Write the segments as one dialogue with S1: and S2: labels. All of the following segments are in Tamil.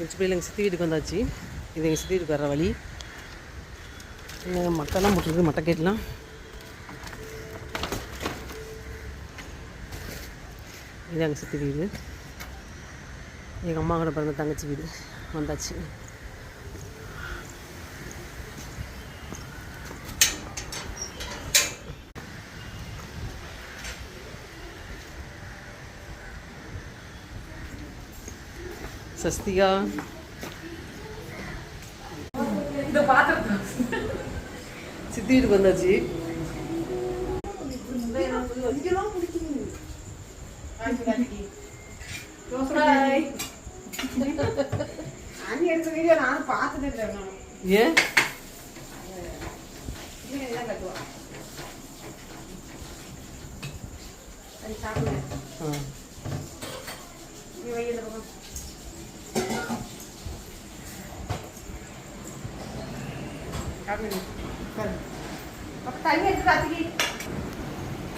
S1: உச்சிப்படியில் எங்கள் சித்தி வீட்டுக்கு வந்தாச்சு. இது எங்கள் சித்தி வீட்டுக்கு வர வழி. மட்டைலாம் போட்டுருக்கு, மட்டை கேட்கலாம். இது எங்கள் சித்தி வீடு. எங்கள் அம்மா கூட பிறந்த தங்கச்சி வீடு வந்தாச்சு. சஸ்திகா சித்தி வீட்டுக்கு வந்தாச்சு. ஏன்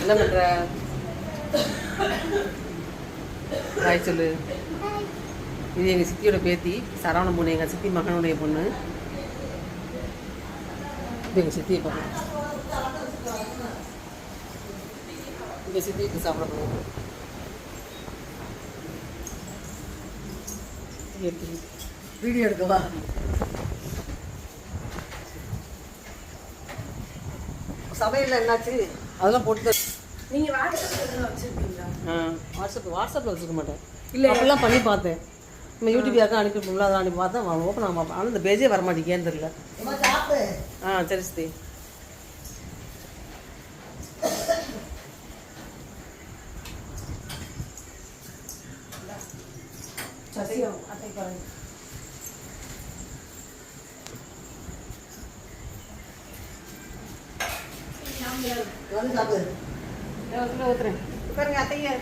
S1: என்ன பண்ற? ஹாய் சொல்லு. இது எங்கள் சித்தியோட பேத்தி சரவண பொண்ணு, எங்கள் சித்தி மகனுடைய பொண்ணு. இது எங்கள் சித்தியை பார்க்கணும். எங்கள் சித்திக்கு சாப்பிட போகணும். வீடியோ எடுக்கவா? சமையல் என்னாச்சு? அதெல்லாம் போட்டு
S2: நீங்கள் வாட்ஸ்அப்பில் வச்சுருக்கீங்களா?
S1: வாட்ஸ்அப்பில் வச்சுக்க மாட்டேன். இல்லை அப்படிலாம் பண்ணி பார்த்தேன். நம்ம யூடியூப் யாருக்கும் அனுப்பிவிடல, அதை அனுப்பி பார்த்தேன். ஓப்பன் ஆக பார்ப்பேன். ஆனால் இந்த பேஜே வர மாட்டேங்கேன்னு தெரியல. சரி சித்தி. ஊத்துறேன் பாருங்க அத்தையா.